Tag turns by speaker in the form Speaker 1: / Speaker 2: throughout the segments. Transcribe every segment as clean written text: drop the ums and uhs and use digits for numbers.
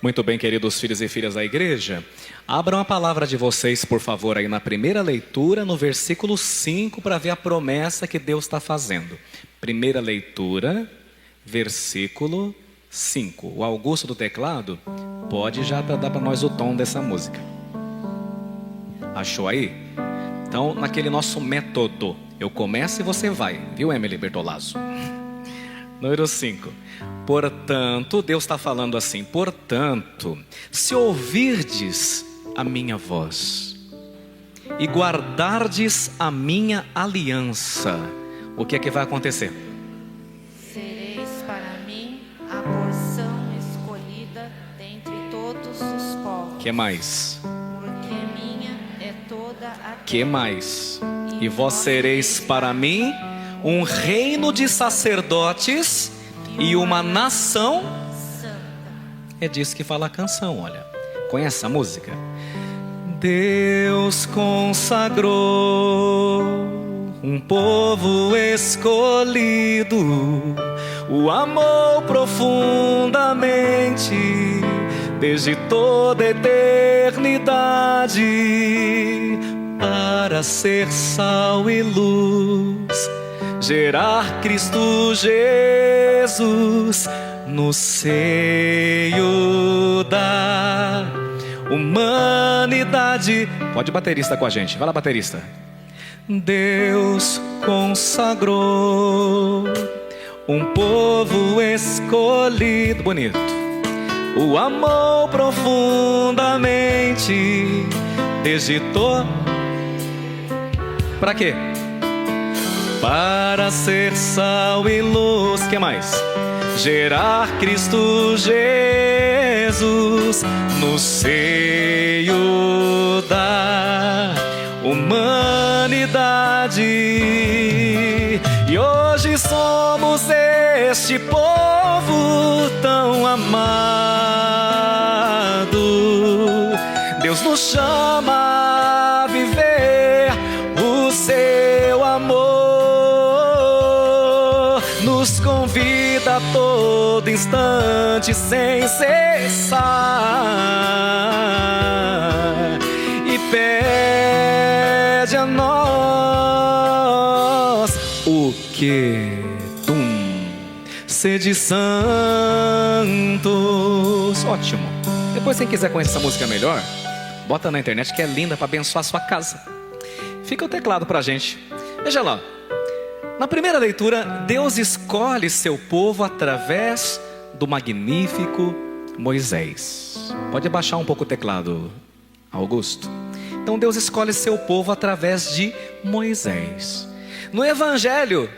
Speaker 1: Muito bem, queridos filhos e filhas da igreja. Abram a palavra de vocês, por favor, aí na primeira leitura, no versículo 5, para ver a promessa que Deus está fazendo. Primeira leitura, versículo 5. O Augusto do teclado pode já dar para nós o tom dessa música. Achou aí? Então, naquele nosso método, eu começo e você vai, viu, Emily Bertolazzo? Número 5. Portanto, Deus está falando assim: portanto, se ouvirdes a minha voz e guardardes a minha aliança, o que é que vai acontecer?
Speaker 2: Sereis para mim a porção escolhida dentre todos os povos.
Speaker 1: Que mais?
Speaker 2: Porque minha é toda a terra.
Speaker 1: Que mais? E vós sereis para mim um reino de sacerdotes e uma nação
Speaker 2: santa.
Speaker 1: É disso que fala a canção, olha. Conhece a música? Deus consagrou um povo escolhido, o amou profundamente desde toda a eternidade, para ser sal e luz, gerar Cristo Jesus no seio da humanidade. Pode baterista com a gente, vai lá, baterista. Deus consagrou um povo escolhido, bonito, o amou profundamente desde todo. Para quê? Para ser sal e luz. Que mais? Gerar Cristo Jesus no seio da humanidade. E hoje somos este povo tão amado. Deus nos chama a viver o seu amor, nos convida a todo instante sem cessar e pede a nós o que? Sede santos. Ótimo. Depois, quem quiser conhecer essa música melhor, bota na internet, que é linda para abençoar a sua casa. Fica o teclado pra gente. Veja lá. Na primeira leitura, Deus escolhe seu povo através do magnífico Moisés. Pode abaixar um pouco o teclado, Augusto. Então Deus escolhe seu povo através de Moisés. No Evangelho,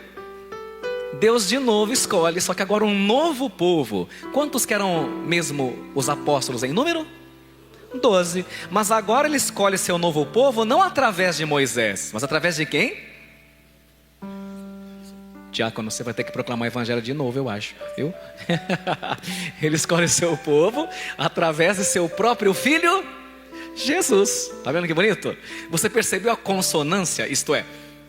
Speaker 1: Deus de novo escolhe, só que agora um novo povo. Quantos que eram mesmo os apóstolos em número? 12. Mas agora ele escolhe seu novo povo não através de Moisés, mas através de quem? Diácono, você vai ter que proclamar o evangelho de novo, eu acho, viu? Ele escolhe seu povo através de seu próprio filho, Jesus. Tá vendo que bonito? Você percebeu a consonância, isto é,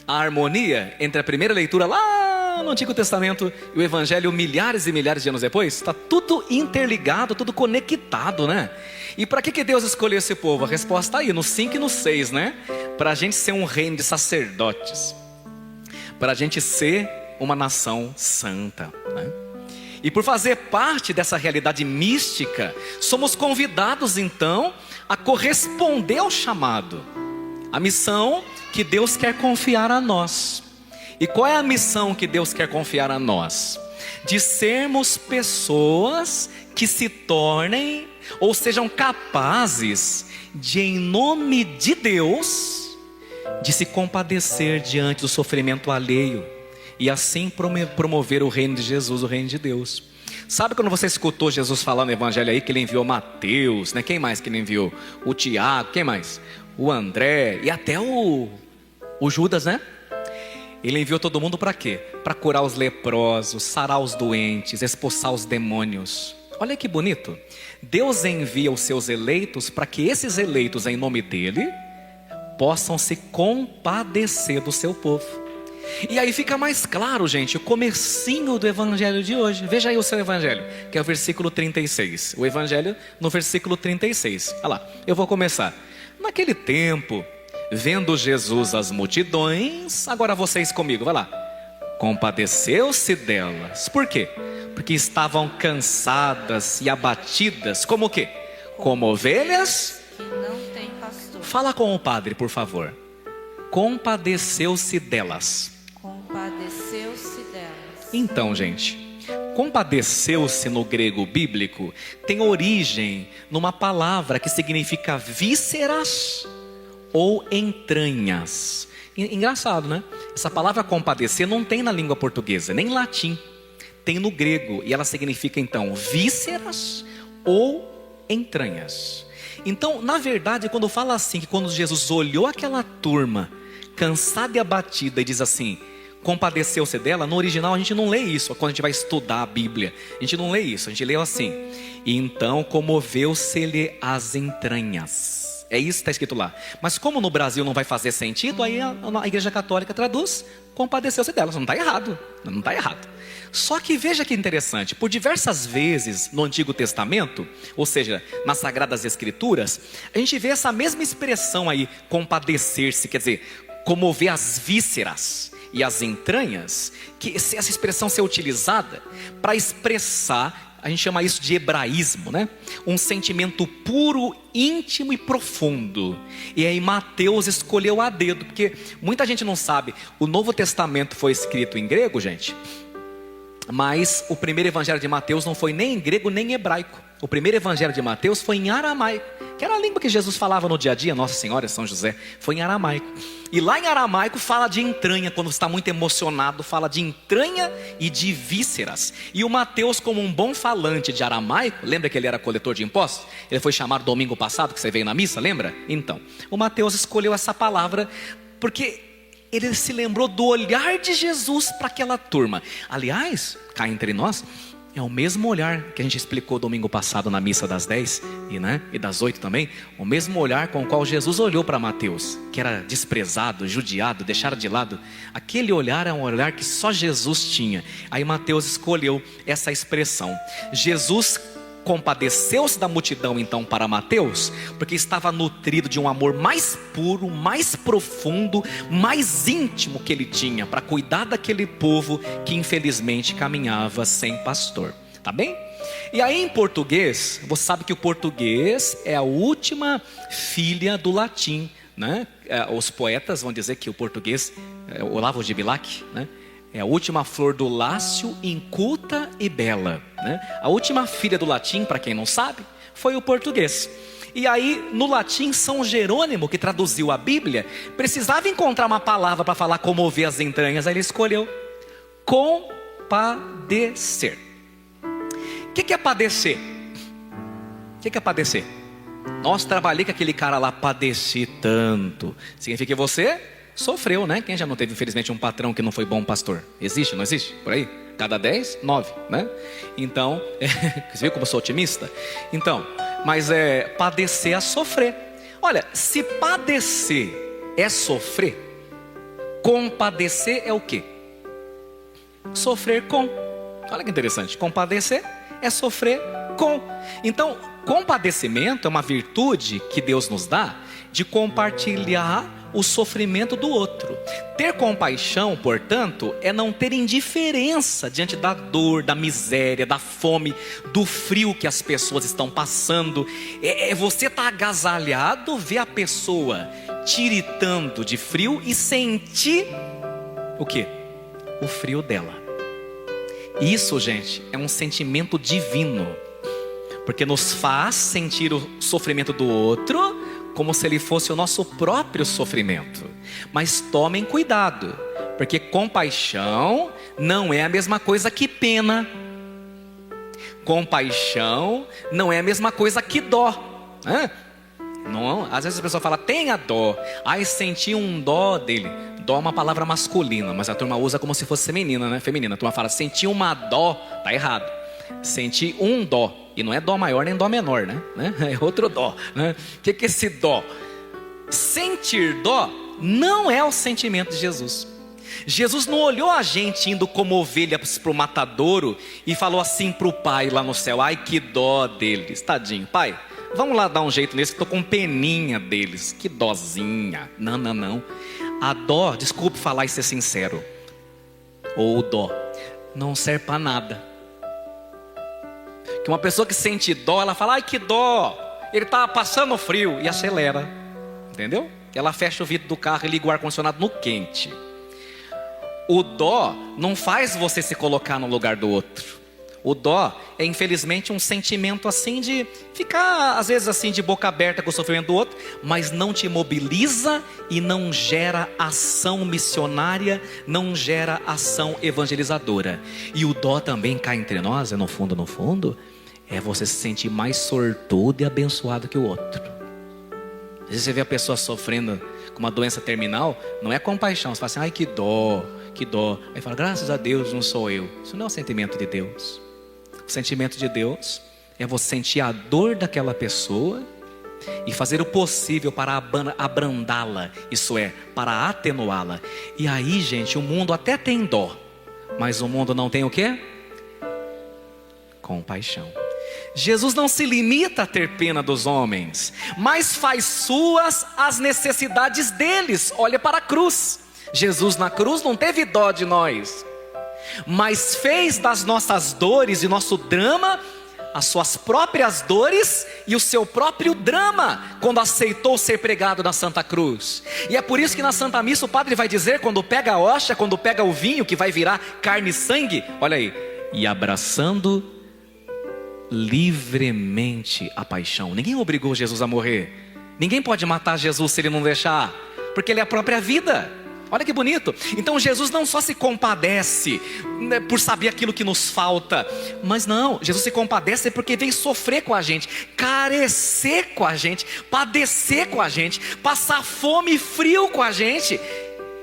Speaker 1: a harmonia entre a primeira leitura lá no Antigo Testamento e o evangelho milhares e milhares de anos depois? Está tudo interligado, tudo conectado, né? E para que Deus escolheu esse povo? A resposta está aí, no 5 e no 6, né? Para a gente ser um reino de sacerdotes, para a gente ser uma nação santa, né? E por fazer parte dessa realidade mística, somos convidados então a corresponder ao chamado, a missão que Deus quer confiar a nós. E qual é a missão que Deus quer confiar a nós? De sermos pessoas que se tornem ou sejam capazes de, em nome de Deus, de se compadecer diante do sofrimento alheio e assim promover o reino de Jesus, o reino de Deus. Sabe quando você escutou Jesus falar no evangelho aí que ele enviou Mateus, né? Quem mais que ele enviou? O Tiago, quem mais? O André e até o Judas, né? Ele enviou todo mundo para quê? Para curar os leprosos, sarar os doentes, expulsar os demônios. Olha que bonito. Deus envia os seus eleitos para que esses eleitos, em nome dele, possam se compadecer do seu povo. E aí fica mais claro, gente, o comecinho do evangelho de hoje. Veja aí o seu evangelho, que é o versículo 36. O evangelho no versículo 36. Olha lá, eu vou começar. Naquele tempo, vendo Jesus as multidões, agora vocês comigo, vai lá. Compadeceu-se delas. Por quê? Porque estavam cansadas e abatidas. Como o quê? Como ovelhas
Speaker 2: que não tem pastor.
Speaker 1: Fala com o padre, por favor. Compadeceu-se delas.
Speaker 2: Compadeceu-se delas.
Speaker 1: Então, gente, compadeceu-se no grego bíblico tem origem numa palavra que significa vísceras ou entranhas. Engraçado, né? Essa palavra compadecer não tem na língua portuguesa, nem em latim. Tem no grego e ela significa então vísceras ou entranhas. Então, na verdade, quando fala assim, que quando Jesus olhou aquela turma cansada e abatida e diz assim, compadeceu-se dela, no original a gente não lê isso. Quando a gente vai estudar a Bíblia, a gente não lê isso, a gente lê assim, e então comoveu-se-lhe as entranhas. É isso que está escrito lá. Mas como no Brasil não vai fazer sentido, aí a Igreja Católica traduz, compadeceu-se dela. Não está errado, não está errado. Só que veja que interessante, por diversas vezes no Antigo Testamento, ou seja, nas Sagradas Escrituras, a gente vê essa mesma expressão aí, compadecer-se, quer dizer, comover as vísceras e as entranhas, que essa expressão ser utilizada para expressar, a gente chama isso de hebraísmo, né? Um sentimento puro, íntimo e profundo. E aí Mateus escolheu a dedo, porque muita gente não sabe, o Novo Testamento foi escrito em grego, gente, mas o primeiro evangelho de Mateus não foi nem em grego nem em hebraico. O primeiro evangelho de Mateus foi em aramaico, que era a língua que Jesus falava no dia a dia, Nossa Senhora, São José, foi em aramaico. E lá em aramaico fala de entranha, quando está muito emocionado, fala de entranha e de vísceras. E o Mateus, como um bom falante de aramaico, lembra que ele era coletor de impostos? Ele foi chamado domingo passado, que você veio na missa, lembra? Então, o Mateus escolheu essa palavra, porque ele se lembrou do olhar de Jesus para aquela turma. Aliás, cá entre nós, é o mesmo olhar que a gente explicou domingo passado na missa das 10 e das 8 também. O mesmo olhar com o qual Jesus olhou para Mateus, que era desprezado, judiado, deixado de lado. Aquele olhar é um olhar que só Jesus tinha. Aí Mateus escolheu essa expressão. Jesus compadeceu-se da multidão então para Mateus, porque estava nutrido de um amor mais puro, mais profundo, mais íntimo que ele tinha para cuidar daquele povo que infelizmente caminhava sem pastor, tá bem? E aí em português, você sabe que o português é a última filha do latim, né? Os poetas vão dizer que o português, Olavo de Bilac, né? É a última flor do Lácio, inculta e bela, né? A última filha do latim, para quem não sabe, foi o português. E aí, no latim, São Jerônimo, que traduziu a Bíblia, precisava encontrar uma palavra para falar comover as entranhas. Aí ele escolheu compadecer. O que é padecer? O que é padecer? Nossa, trabalhei com aquele cara lá, padeci tanto. Significa que você sofreu, né? Quem já não teve, infelizmente, um patrão que não foi bom pastor? Existe, não existe? Por aí? Cada 10, 9, né? Então, você viu como eu sou otimista? Então, mas padecer é sofrer. Olha, se padecer é sofrer, compadecer é o quê? Sofrer com. Olha que interessante, compadecer é sofrer com. Então, compadecimento é uma virtude que Deus nos dá de compartilhar o sofrimento do outro. Ter compaixão, portanto, é não ter indiferença diante da dor, da miséria, da fome, do frio que as pessoas estão passando. É você estar agasalhado, ver a pessoa tiritando de frio e sentir o quê? O frio dela. Isso, gente, é um sentimento divino, porque nos faz sentir o sofrimento do outro como se ele fosse o nosso próprio sofrimento. Mas tomem cuidado, porque compaixão não é a mesma coisa que pena. Compaixão não é a mesma coisa que dó, né? Não, às vezes a pessoa fala, tenha dó. Ai, senti um dó dele. Dó é uma palavra masculina, mas a turma usa como se fosse feminina, né? Feminina. A turma fala, senti uma dó. Tá errado. Senti um dó. E não é dó maior nem dó menor, né? É outro dó, né? O que é esse dó? Sentir dó não é o sentimento de Jesus. Jesus não olhou a gente indo como ovelhas para o matadouro e falou assim para o pai lá no céu: ai, que dó deles, tadinho, pai, vamos lá dar um jeito nesse, que estou com peninha deles, que dózinha. Não, não, não. A dó, desculpe falar e ser sincero, ou dó, não serve para nada. Que uma pessoa que sente dó, ela fala: ai, que dó, ele está passando frio, e acelera, entendeu? Ela fecha o vidro do carro e liga o ar-condicionado no quente. O dó não faz você se colocar no lugar do outro. O dó é, infelizmente, um sentimento assim de ficar, às vezes, assim, de boca aberta com o sofrimento do outro, mas não te mobiliza e não gera ação missionária, não gera ação evangelizadora. E o dó também cá entre nós, no fundo, é você se sentir mais sortudo e abençoado que o outro. Às vezes você vê a pessoa sofrendo com uma doença terminal, não é compaixão, você fala assim: ai, que dó, que dó. Aí fala: graças a Deus não sou eu. Isso não é o sentimento de Deus. O sentimento de Deus é você sentir a dor daquela pessoa e fazer o possível para abrandá-la, isso é, para atenuá-la. E aí, gente, o mundo até tem dó, mas o mundo não tem o quê? Compaixão. Jesus não se limita a ter pena dos homens, mas faz suas as necessidades deles. Olha para a cruz. Jesus na cruz não teve dó de nós, mas fez das nossas dores e nosso drama as suas próprias dores e o seu próprio drama, quando aceitou ser pregado na Santa Cruz. E é por isso que na Santa Missa o padre vai dizer, quando pega a hóstia, quando pega o vinho que vai virar carne e sangue, olha aí: e abraçando livremente a paixão. Ninguém obrigou Jesus a morrer. Ninguém pode matar Jesus se ele não deixar, porque ele é a própria vida. Olha que bonito. Então Jesus não só se compadece, né, por saber aquilo que nos falta, mas não, Jesus se compadece porque veio sofrer com a gente, carecer com a gente, padecer com a gente, passar fome e frio com a gente.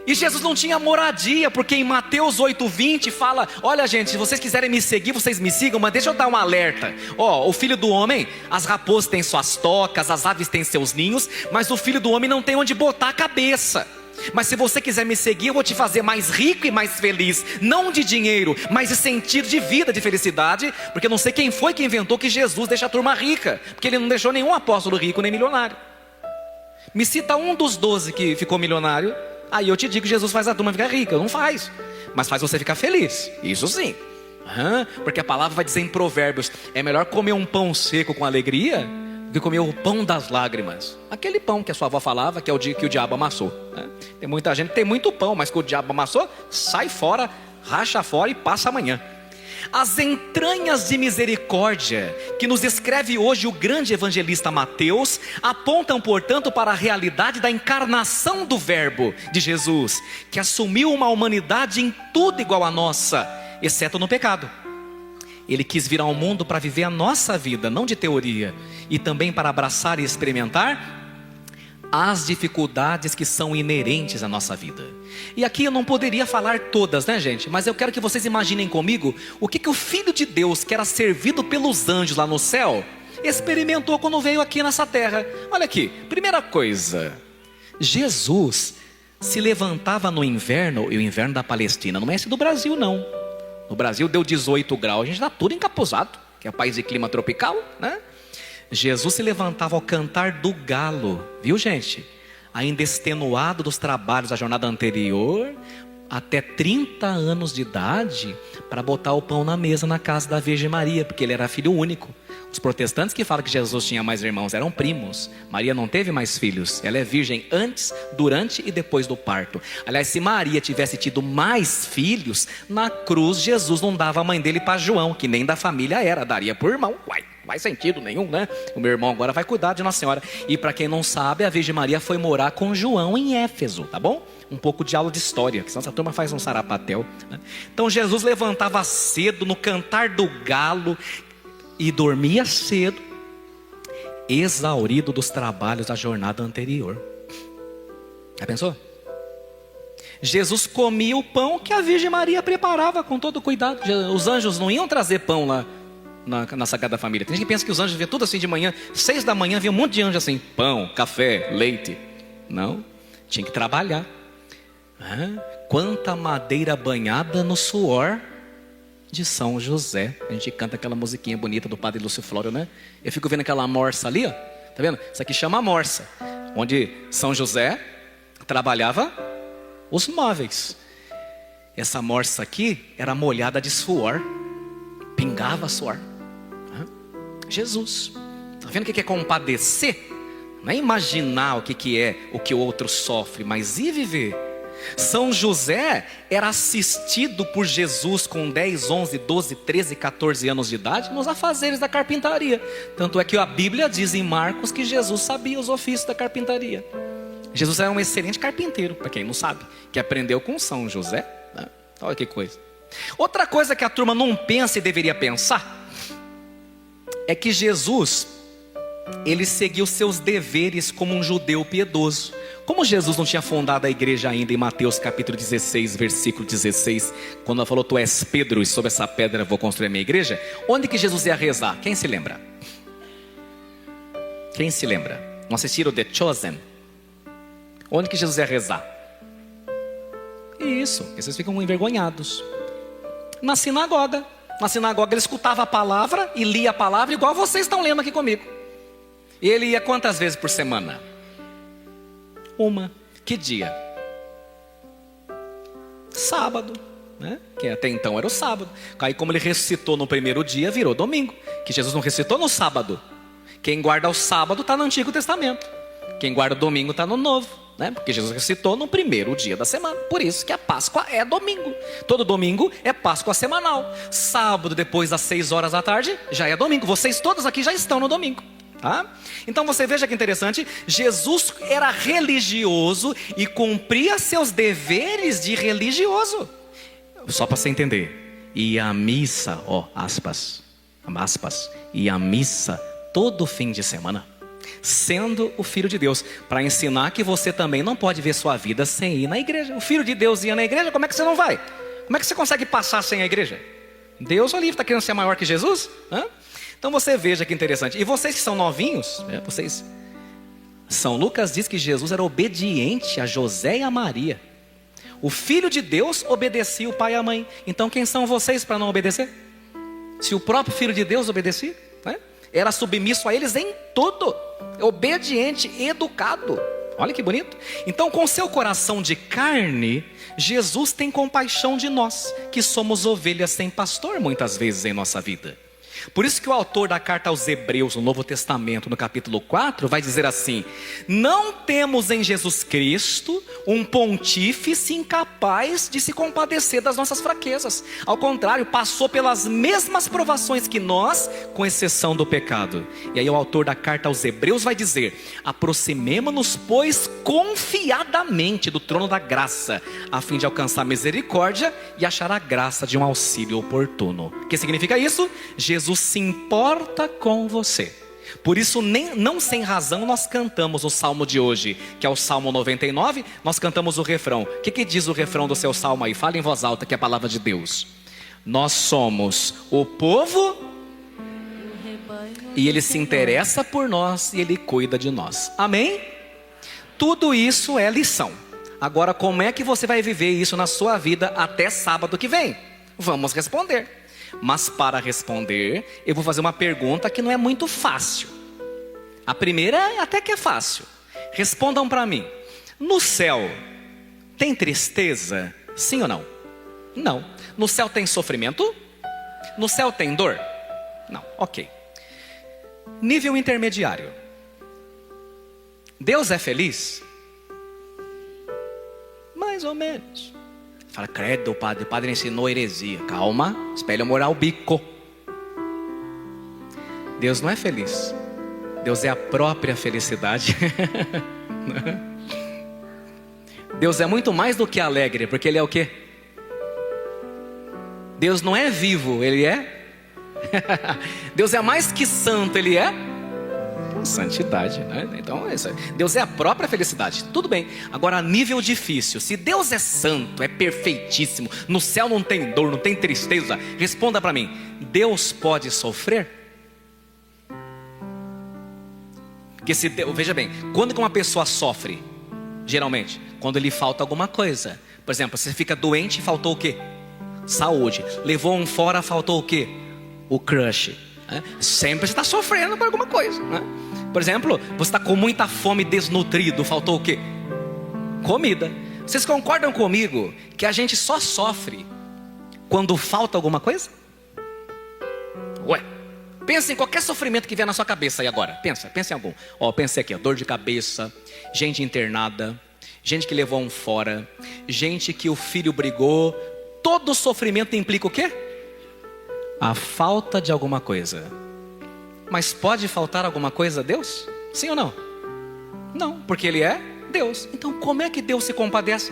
Speaker 1: E Jesus não tinha moradia, porque em Mateus 8:20 fala: olha, gente, se vocês quiserem me seguir, vocês me sigam, mas deixa eu dar um alerta. O Filho do Homem, as raposas têm suas tocas, as aves têm seus ninhos, mas o Filho do Homem não tem onde botar a cabeça. Mas se você quiser me seguir, eu vou te fazer mais rico e mais feliz, não de dinheiro, mas de sentido de vida, de felicidade. Porque eu não sei quem foi que inventou que Jesus deixa a turma rica, porque ele não deixou nenhum apóstolo rico nem milionário. Me cita um dos 12 que ficou milionário, aí eu te digo que Jesus faz a turma ficar rica. Não faz, mas faz você ficar feliz, isso sim. Porque a palavra vai dizer em Provérbios: é melhor comer um pão seco com alegria do que comer o pão das lágrimas. Aquele pão que a sua avó falava que é o dia que o diabo amassou, né? Tem muita gente que tem muito pão, mas que o diabo amassou, sai fora, racha fora e passa amanhã. As entranhas de misericórdia que nos escreve hoje o grande evangelista Mateus apontam, portanto, para a realidade da encarnação do Verbo de Jesus, que assumiu uma humanidade em tudo igual à nossa, exceto no pecado. Ele quis vir ao mundo para viver a nossa vida, não de teoria, e também para abraçar e experimentar as dificuldades que são inerentes à nossa vida. E aqui eu não poderia falar todas, né, gente? Mas eu quero que vocês imaginem comigo o que o Filho de Deus, que era servido pelos anjos lá no céu, experimentou quando veio aqui nessa terra. Olha aqui, primeira coisa: Jesus se levantava no inverno, e o inverno da Palestina não é esse do Brasil, não. No Brasil deu 18 graus, a gente está tudo encapuzado, que é país de clima tropical, né? Jesus se levantava ao cantar do galo, viu, gente? Ainda extenuado dos trabalhos da jornada anterior, até 30 anos de idade, para botar o pão na mesa na casa da Virgem Maria, porque ele era filho único. Os protestantes que falam que Jesus tinha mais irmãos eram primos. Maria não teve mais filhos. Ela é virgem antes, durante e depois do parto. Aliás, se Maria tivesse tido mais filhos, na cruz Jesus não dava a mãe dele para João, que nem da família era, daria por irmão. Uai, não faz sentido nenhum, né? O meu irmão agora vai cuidar de Nossa Senhora. E para quem não sabe, a Virgem Maria foi morar com João em Éfeso, tá bom? Um pouco de aula de história, que senão essa turma faz um sarapatel, né? Então Jesus levantava cedo no cantar do galo e dormia cedo, exaurido dos trabalhos da jornada anterior. Já pensou? Jesus comia o pão que a Virgem Maria preparava com todo cuidado. Os anjos não iam trazer pão lá na Sagrada Família. Tem gente que pensa que os anjos vêem tudo assim de manhã, 6 da manhã, via um monte de anjo assim, pão, café, leite. Não, tinha que trabalhar. Quanta madeira banhada no suor de São José. A gente canta aquela musiquinha bonita do Padre Lúcio Flório, né? Eu fico vendo aquela morsa ali, ó. Tá vendo? Isso aqui chama morsa, onde São José trabalhava os móveis. Essa morsa aqui era molhada de suor, pingava suor. Jesus. Tá vendo o que é compadecer? Não é imaginar o que é o que o outro sofre, mas ir viver. São José era assistido por Jesus com 10, 11, 12, 13, 14 anos de idade nos afazeres da carpintaria. Tanto é que a Bíblia diz em Marcos que Jesus sabia os ofícios da carpintaria. Jesus era um excelente carpinteiro, para quem não sabe, que aprendeu com São José, né? Olha que coisa. Outra coisa que a turma não pensa e deveria pensar é que Jesus, ele seguiu seus deveres como um judeu piedoso. Como Jesus não tinha fundado a igreja ainda, em Mateus capítulo 16, versículo 16, quando ela falou: tu és Pedro e sobre essa pedra vou construir a minha igreja, onde que Jesus ia rezar? Quem se lembra? Quem se lembra? Não assistiram The Chosen? Onde que Jesus ia rezar? Isso, vocês ficam envergonhados. Na sinagoga. Na sinagoga ele escutava a palavra e lia a palavra igual vocês estão lendo aqui comigo. E ele ia quantas vezes por semana? Uma. Que dia? Sábado, né? Que até então era o sábado. Aí como ele ressuscitou no primeiro dia, virou domingo. Que Jesus não ressuscitou no sábado. Quem guarda o sábado está no Antigo Testamento. Quem guarda o domingo está no Novo, né? Porque Jesus ressuscitou no primeiro dia da semana. Por isso que a Páscoa é domingo. Todo domingo é Páscoa semanal. Sábado depois das 6 horas da tarde já é domingo. Vocês todos aqui já estão no domingo. Tá? Então você veja que interessante, Jesus era religioso e cumpria seus deveres de religioso. Só para você entender, e a missa, aspas, e a missa todo fim de semana, sendo o Filho de Deus, para ensinar que você também não pode ver sua vida sem ir na igreja. O Filho de Deus ia na igreja, como é que você não vai? Como é que você consegue passar sem a igreja? Deus o livre, está querendo ser maior que Jesus? Então você veja que interessante. E vocês que são novinhos, vocês, São Lucas diz que Jesus era obediente a José e a Maria. O Filho de Deus obedecia o pai e a mãe. Então quem são vocês para não obedecer? Se o próprio Filho de Deus obedecia, né? Era submisso a eles em tudo, obediente, educado. Olha que bonito. Então com seu coração de carne, Jesus tem compaixão de nós, que somos ovelhas sem pastor muitas vezes em nossa vida. Por isso que o autor da carta aos Hebreus, no Novo Testamento, no capítulo 4, vai dizer assim: não temos em Jesus Cristo um pontífice incapaz de se compadecer das nossas fraquezas. Ao contrário, passou pelas mesmas provações que nós, com exceção do pecado. E aí o autor da carta aos Hebreus vai dizer: aproximemo-nos, pois, confiadamente do trono da graça, a fim de alcançar misericórdia e achar a graça de um auxílio oportuno. O que significa isso? Jesus se importa com você. Por isso, não sem razão, nós cantamos o salmo de hoje, que é o Salmo 99. Nós cantamos o refrão. O que diz o refrão do seu salmo aí? Fala em voz alta, que é a palavra de Deus. Nós somos o povo e Ele se interessa por nós e Ele cuida de nós. Amém? Tudo isso é lição. Agora, como é que você vai viver isso na sua vida até sábado que vem? Vamos responder. Mas para responder, eu vou fazer uma pergunta que não é muito fácil. A primeira até que é fácil. Respondam para mim: no céu tem tristeza? Sim ou não? Não. No céu tem sofrimento? No céu tem dor? Não. Ok. Nível intermediário. Deus é feliz? Mais ou menos. Fala: credo, o padre ensinou heresia. Calma, espelho moral bico. Deus não é feliz. Deus é a própria felicidade. Deus é muito mais do que alegre, porque Ele é o quê? Deus não é vivo, Ele é? Deus é mais que santo, Ele é? Santidade, né? Então Deus é a própria felicidade. Tudo bem. Agora, nível difícil. Se Deus é santo, é perfeitíssimo, no céu não tem dor, não tem tristeza, responda para mim: Deus pode sofrer? Porque veja bem, quando que uma pessoa sofre? Geralmente, quando lhe falta alguma coisa. Por exemplo, você fica doente e faltou o quê? Saúde. Levou um fora, faltou o quê? O crush. Sempre você está sofrendo por alguma coisa, né? Por exemplo, você está com muita fome, desnutrido, faltou o quê? Comida. Vocês concordam comigo que a gente só sofre quando falta alguma coisa? Ué, pensa em qualquer sofrimento que vier na sua cabeça aí agora. Pensa em algum. Pensa aqui, dor de cabeça, gente internada, gente que levou um fora, gente que o filho brigou. Todo sofrimento implica o quê? A falta de alguma coisa. Mas pode faltar alguma coisa a Deus? Sim ou não? Não, porque Ele é Deus. Então como é que Deus se compadece?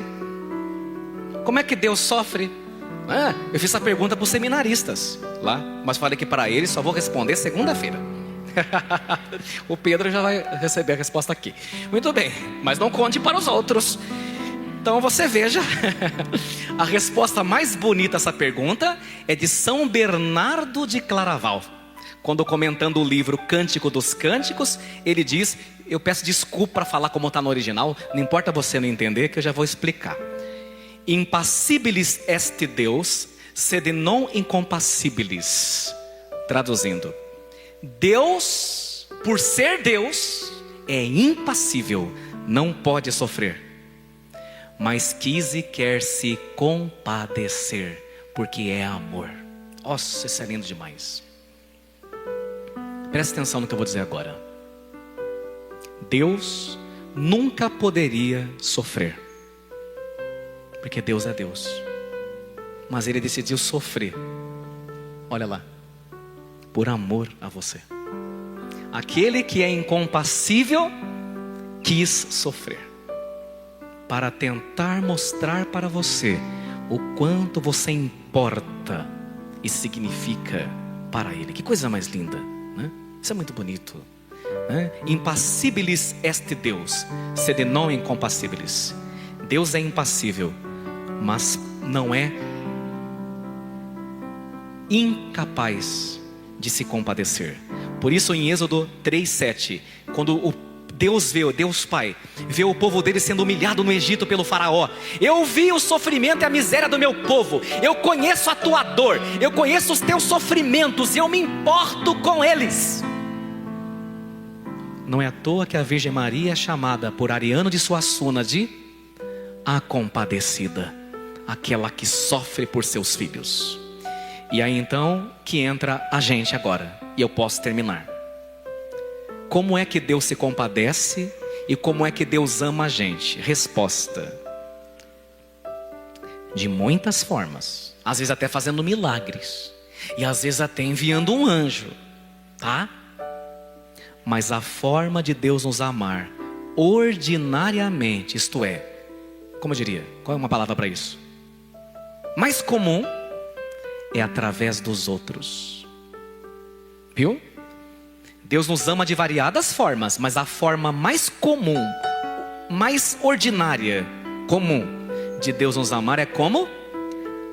Speaker 1: Como é que Deus sofre? Eu fiz essa pergunta para os seminaristas lá, mas falei que para eles só vou responder segunda-feira. O Pedro já vai receber a resposta aqui. Muito bem, mas não conte para os outros. Então você veja, a resposta mais bonita a essa pergunta é de São Bernardo de Claraval. Quando comentando o livro Cântico dos Cânticos, ele diz, eu peço desculpa para falar como está no original, não importa você não entender, que eu já vou explicar. Impassibilis est Deus, sed non incompassibilis. Traduzindo, Deus, por ser Deus, é impassível, não pode sofrer, mas quis e quer se compadecer, porque é amor. Nossa, isso é lindo demais. Presta atenção no que eu vou dizer agora. Deus nunca poderia sofrer, porque Deus é Deus, mas Ele decidiu sofrer. Olha lá, por amor a você. Aquele que é incompassível quis sofrer, para tentar mostrar para você o quanto você importa e significa para Ele. Que coisa mais linda, né? Isso é muito bonito, né? Impassibilis est Deus, sed non incompassibilis. Deus é impassível, mas não é incapaz de se compadecer. Por isso em Êxodo 3:7, quando Deus Pai vê o povo dele sendo humilhado no Egito pelo faraó, eu vi o sofrimento e a miséria do meu povo, eu conheço a tua dor, eu conheço os teus sofrimentos e eu me importo com eles. Não é à toa que a Virgem Maria é chamada por Ariano de Suassuna de a compadecida, aquela que sofre por seus filhos. E aí então que entra a gente agora, e eu posso terminar. Como é que Deus se compadece e como é que Deus ama a gente? Resposta: de muitas formas, às vezes até fazendo milagres, e às vezes até enviando um anjo, tá? Mas a forma de Deus nos amar ordinariamente, isto é, como eu diria, qual é uma palavra para isso? Mais comum, é através dos outros. Viu? Deus nos ama de variadas formas, mas a forma mais comum, mais ordinária, comum de Deus nos amar é como?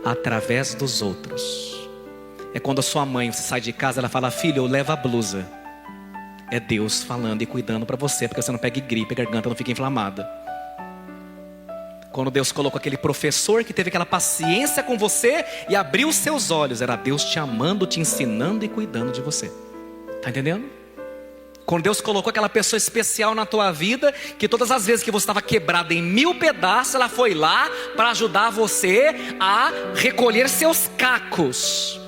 Speaker 1: Através dos outros. É quando a sua mãe, você sai de casa, ela fala: filho, eu levo a blusa. É Deus falando e cuidando para você, porque você não pegue gripe, a garganta não fica inflamada. Quando Deus colocou aquele professor que teve aquela paciência com você e abriu os seus olhos, era Deus te amando, te ensinando e cuidando de você. Está entendendo? Quando Deus colocou aquela pessoa especial na tua vida, que todas as vezes que você estava quebrado em 1000 pedaços, ela foi lá para ajudar você a recolher seus cacos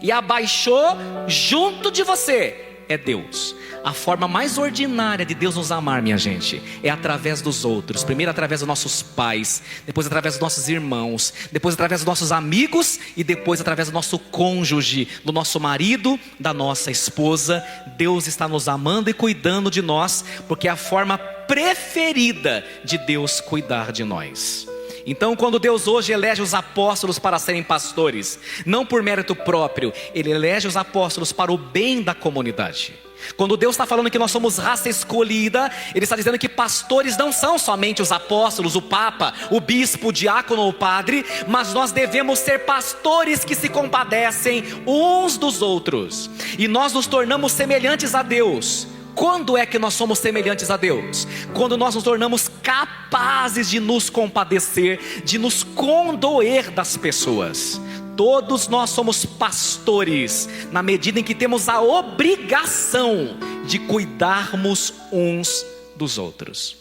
Speaker 1: e abaixou junto de você. É Deus. A forma mais ordinária de Deus nos amar, minha gente, é através dos outros. Primeiro através dos nossos pais, depois através dos nossos irmãos, depois através dos nossos amigos e depois através do nosso cônjuge, do nosso marido, da nossa esposa. Deus está nos amando e cuidando de nós, porque é a forma preferida de Deus cuidar de nós. Então, quando Deus hoje elege os apóstolos para serem pastores, não por mérito próprio, Ele elege os apóstolos para o bem da comunidade. Quando Deus está falando que nós somos raça escolhida, Ele está dizendo que pastores não são somente os apóstolos, o papa, o bispo, o diácono ou o padre, mas nós devemos ser pastores que se compadecem uns dos outros. E nós nos tornamos semelhantes a Deus Quando é que nós somos semelhantes a Deus? Quando nós nos tornamos capazes de nos compadecer, de nos condoer das pessoas. Todos nós somos pastores, na medida em que temos a obrigação de cuidarmos uns dos outros.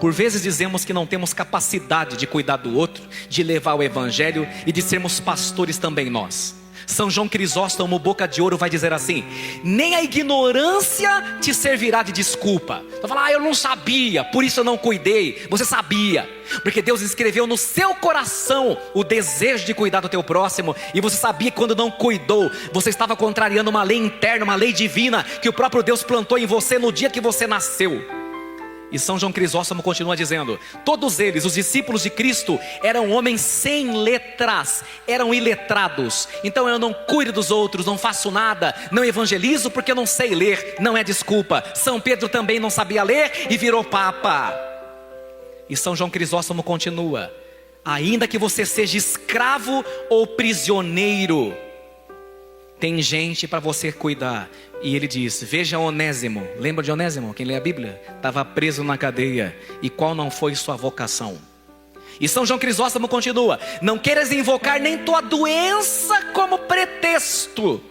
Speaker 1: Por vezes dizemos que não temos capacidade de cuidar do outro, de levar o evangelho e de sermos pastores também nós. São João Crisóstomo, boca de ouro, vai dizer assim: nem a ignorância te servirá de desculpa. Vai falar, eu não sabia, por isso eu não cuidei. Você sabia, porque Deus escreveu no seu coração o desejo de cuidar do teu próximo. E você sabia que quando não cuidou, você estava contrariando uma lei interna, uma lei divina, que o próprio Deus plantou em você no dia que você nasceu. E São João Crisóstomo continua dizendo: todos eles, os discípulos de Cristo, eram homens sem letras, eram iletrados. Então eu não cuido dos outros, não faço nada, não evangelizo porque eu não sei ler, não é desculpa. São Pedro também não sabia ler e virou papa. E São João Crisóstomo continua: ainda que você seja escravo ou prisioneiro, tem gente para você cuidar. E ele diz, veja Onésimo. Lembra de Onésimo? Quem lê a Bíblia? Estava preso na cadeia. E qual não foi sua vocação? E São João Crisóstomo continua: não queiras invocar nem tua doença como pretexto.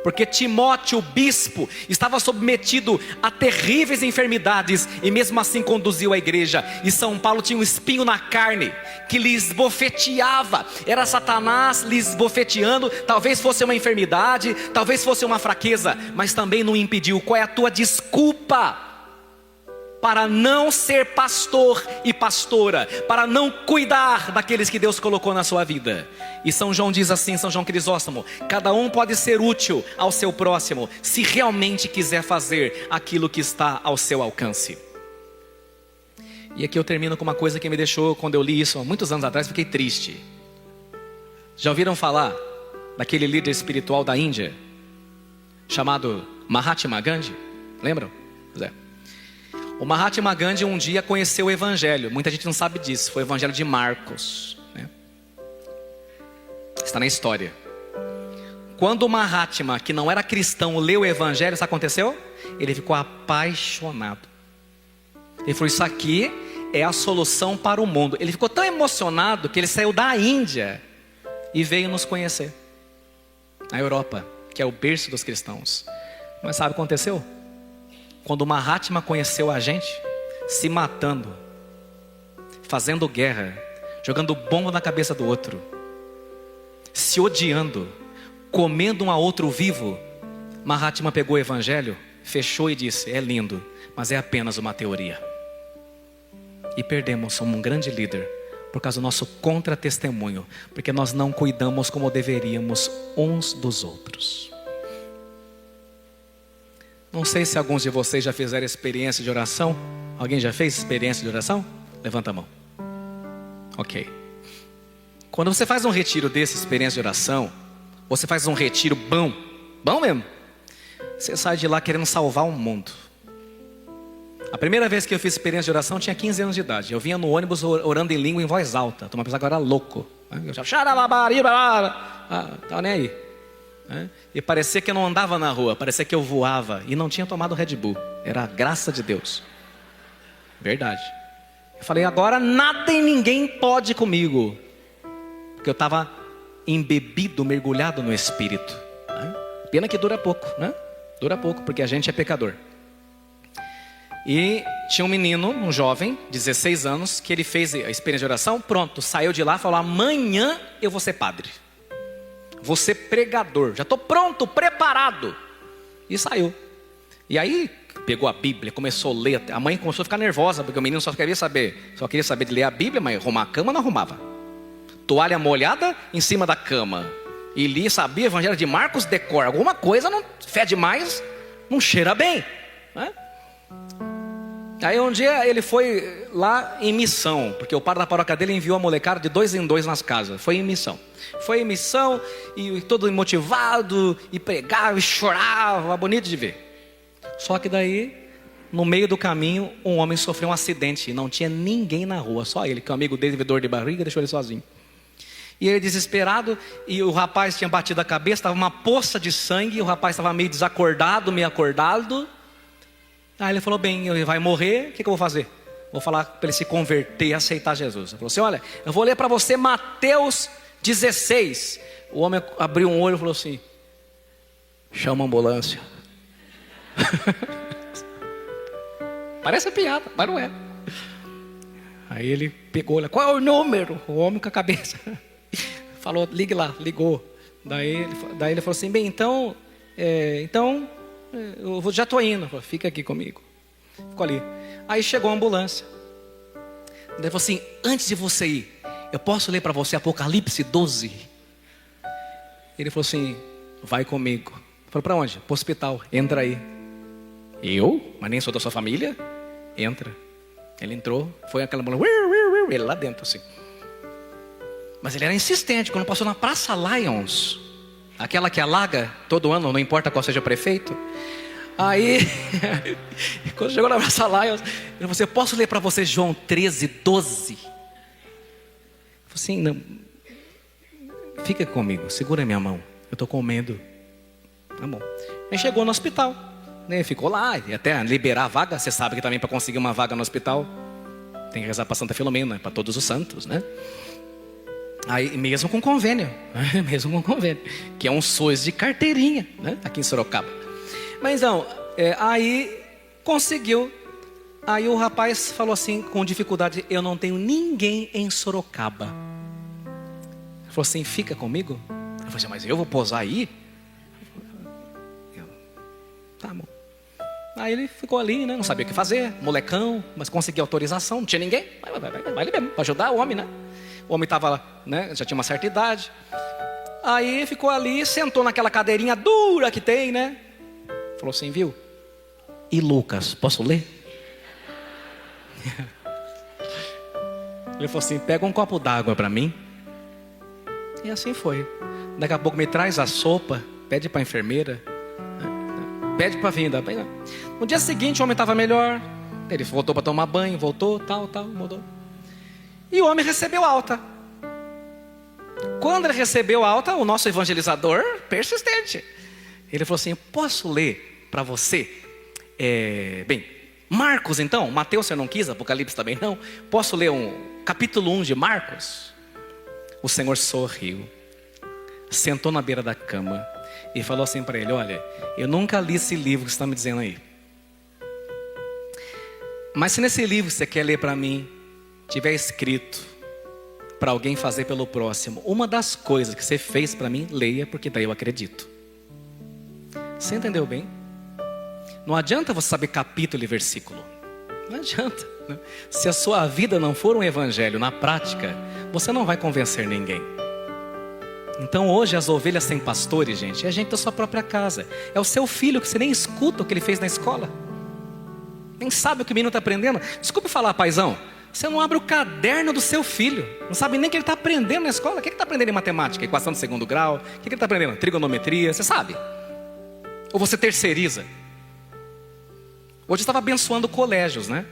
Speaker 1: Porque Timóteo, o bispo, estava submetido a terríveis enfermidades e mesmo assim conduziu a igreja. E São Paulo tinha um espinho na carne que lhe esbofeteava. Era Satanás lhe esbofeteando. Talvez fosse uma enfermidade, talvez fosse uma fraqueza, mas também não impediu. Qual é a tua desculpa para não ser pastor e pastora, para não cuidar daqueles que Deus colocou na sua vida? E São João diz assim, São João Crisóstomo: cada um pode ser útil ao seu próximo, se realmente quiser fazer aquilo que está ao seu alcance. E aqui eu termino com uma coisa que me deixou, quando eu li isso há muitos anos atrás, fiquei triste. Já ouviram falar daquele líder espiritual da Índia, chamado Mahatma Gandhi? Lembram? Pois é. O Mahatma Gandhi um dia conheceu o evangelho. Muita gente não sabe disso. Foi o evangelho de Marcos, né? Está na história. Quando o Mahatma, que não era cristão, leu o evangelho, isso aconteceu? Ele ficou apaixonado. Ele falou, isso aqui é a solução para o mundo. Ele ficou tão emocionado que ele saiu da Índia e veio nos conhecer na Europa, que é o berço dos cristãos. Mas sabe o que aconteceu? Quando o Mahatma conheceu a gente, se matando, fazendo guerra, jogando bomba na cabeça do outro, se odiando, comendo um a outro vivo, Mahatma pegou o evangelho, fechou e disse, é lindo, mas é apenas uma teoria. E perdemos um grande líder por causa do nosso contra-testemunho, porque nós não cuidamos como deveríamos uns dos outros. Não sei se alguns de vocês já fizeram experiência de oração. Alguém já fez experiência de oração? Levanta a mão. Ok. Quando você faz um retiro desse, experiência de oração, você faz um retiro bom mesmo, você sai de lá querendo salvar o mundo. A primeira vez que eu fiz experiência de oração, eu tinha 15 anos de idade. Eu vinha no ônibus orando em língua em voz alta. Uma pessoa que era louco. Eu já estava nem aí. E parecia que eu não andava na rua, parecia que eu voava e não tinha tomado Red Bull. Era a graça de Deus. Verdade. Eu falei, agora nada e ninguém pode comigo, porque eu estava embebido, mergulhado no Espírito. Pena que dura pouco, né? Dura pouco, porque a gente é pecador. E tinha um menino, um jovem, 16 anos, que ele fez a experiência de oração. Pronto, saiu de lá e falou, amanhã eu vou ser padre, vou ser pregador, já estou pronto, preparado. E saiu. E aí pegou a Bíblia, começou a ler. A mãe começou a ficar nervosa, porque o menino só queria saber de ler a Bíblia, mas arrumar a cama não arrumava. Toalha molhada em cima da cama. E li, sabia, evangelho de Marcos, decor. Alguma coisa não fede mais, não cheira bem, né? Aí um dia ele foi lá em missão, porque o padre da paróquia dele enviou a molecada de 2 em 2 nas casas. Foi em missão e todo motivado, e pregava, e chorava, bonito de ver. Só que daí, no meio do caminho, um homem sofreu um acidente e não tinha ninguém na rua, só ele, que o amigo dele teve dor de barriga, deixou ele sozinho. E ele desesperado, e o rapaz tinha batido a cabeça, estava uma poça de sangue, e o rapaz estava meio desacordado, meio acordado. Aí ele falou, bem, ele vai morrer, o que eu vou fazer? Vou falar para ele se converter e aceitar Jesus. Ele falou assim, olha, eu vou ler para você Mateus 16. O homem abriu um olho e falou assim, chama a ambulância. Parece piada, mas não é. Aí ele pegou, olha, qual é o número? O homem com a cabeça falou, ligue lá, ligou. Daí ele falou assim, bem, então eu já estou indo. Falei, fica aqui comigo. Ficou ali. Aí chegou a ambulância. Ele falou assim, antes de você ir, eu posso ler para você Apocalipse 12? Ele falou assim, vai comigo. Falei, para onde? Para o hospital, entra aí. Eu? Mas nem sou da sua família? Entra. Ele entrou, foi aquela mulher, ele lá dentro assim. Mas ele era insistente. Quando passou na Praça Lions, aquela que alaga todo ano, não importa qual seja o prefeito. Aí, quando chegou na Praça Lions, ele falou assim, posso ler para você João 13:12? Eu falei assim, não, fica comigo, segura minha mão, eu estou com medo. Tá bom. Aí chegou no hospital, né? Ficou lá, e até liberar a vaga. Você sabe que também para conseguir uma vaga no hospital tem que rezar para Santa Filomena, para todos os santos, né? Aí, mesmo com convênio, mesmo com convênio, que é um SOS de carteirinha, né? Aqui em Sorocaba. Mas não, aí conseguiu. Aí o rapaz falou assim, com dificuldade, eu não tenho ninguém em Sorocaba. Ele falou assim, fica comigo? Eu falei assim, mas eu vou posar aí? Tá bom. Aí ele ficou ali, né? Não sabia o que fazer, molecão, mas conseguiu autorização, não tinha ninguém. Vai ali mesmo, para ajudar o homem, né? O homem estava, né? Já tinha uma certa idade. Aí ficou ali, sentou naquela cadeirinha dura que tem, né? Falou assim, viu? E Lucas, posso ler? Ele falou assim, pega um copo d'água para mim. E assim foi. Daqui a pouco me traz a sopa, pede para a enfermeira, pede para vir. No dia seguinte o homem estava melhor. Ele voltou para tomar banho, voltou, tal, mudou. E o homem recebeu alta. Quando ele recebeu alta, o nosso evangelizador, persistente, ele falou assim, posso ler para você? Bem, Marcos então, Mateus você não quis, Apocalipse também não. Posso ler capítulo 1 de Marcos? O Senhor sorriu, sentou na beira da cama e falou assim para ele, olha, eu nunca li esse livro que você está me dizendo aí. Mas se nesse livro que você quer ler para mim, tiver escrito para alguém fazer pelo próximo, uma das coisas que você fez para mim, leia, porque daí eu acredito. Você entendeu bem? Não adianta você saber capítulo e versículo. Não adianta, né? Se a sua vida não for um evangelho na prática, você não vai convencer ninguém. Então hoje as ovelhas sem pastores, gente, é a gente da sua própria casa. É o seu filho que você nem escuta o que ele fez na escola. Nem sabe o que o menino está aprendendo. Desculpe falar, paizão, você não abre o caderno do seu filho. Não sabe nem o que ele está aprendendo na escola. O que ele está aprendendo em matemática? Equação de segundo grau? O que ele está aprendendo? Trigonometria, você sabe? Ou você terceiriza? Hoje eu estava abençoando colégios, né?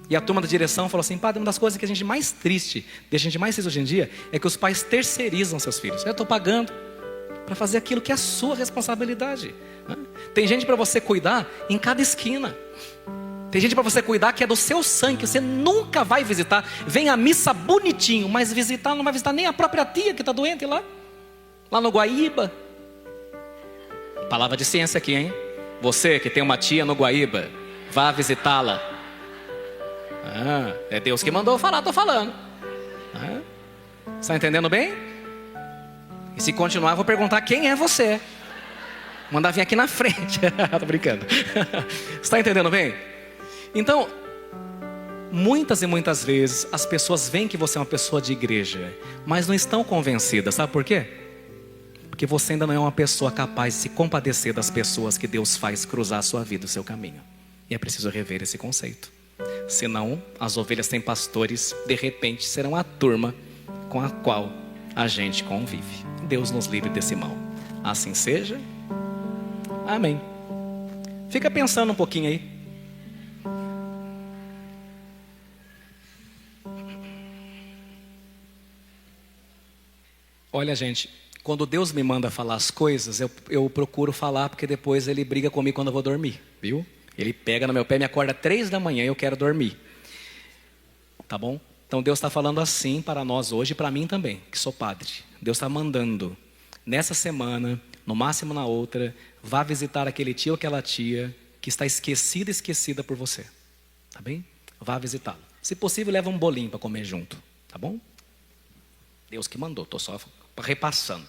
Speaker 1: E a turma da direção falou assim, padre, uma das coisas que a gente mais triste, deixa a gente mais triste hoje em dia, é que os pais terceirizam seus filhos. Eu estou pagando para fazer aquilo que é a sua responsabilidade, né? Tem gente para você cuidar em cada esquina. Tem gente para você cuidar que é do seu sangue, que você nunca vai visitar. Vem à missa bonitinho, mas visitar não vai visitar nem a própria tia que está doente lá no Guaíba. Palavra de ciência aqui, hein? Você que tem uma tia no Guaíba, vá visitá-la. É Deus que mandou eu falar, estou falando. Está entendendo bem? E se continuar, eu vou perguntar quem é você. Mandar vir aqui na frente. Tô brincando. Está entendendo bem? Então, muitas e muitas vezes as pessoas veem que você é uma pessoa de igreja, mas não estão convencidas. Sabe por quê? Porque você ainda não é uma pessoa capaz de se compadecer das pessoas que Deus faz cruzar a sua vida, o seu caminho. E é preciso rever esse conceito. Senão, as ovelhas sem pastores, de repente, serão a turma com a qual a gente convive. Deus nos livre desse mal. Assim seja. Amém. Fica pensando um pouquinho aí. Olha, gente, Quando Deus me manda falar as coisas, eu procuro falar, porque depois Ele briga comigo quando eu vou dormir, viu? Ele pega no meu pé, me acorda 3 da manhã e eu quero dormir. Tá bom? Então Deus está falando assim para nós hoje e para mim também, que sou padre. Deus está mandando, nessa semana, no máximo na outra, vá visitar aquele tio ou aquela tia que está esquecida por você. Tá bem? Vá visitá-lo. Se possível, leva um bolinho para comer junto. Tá bom? Deus que mandou, estou só repassando.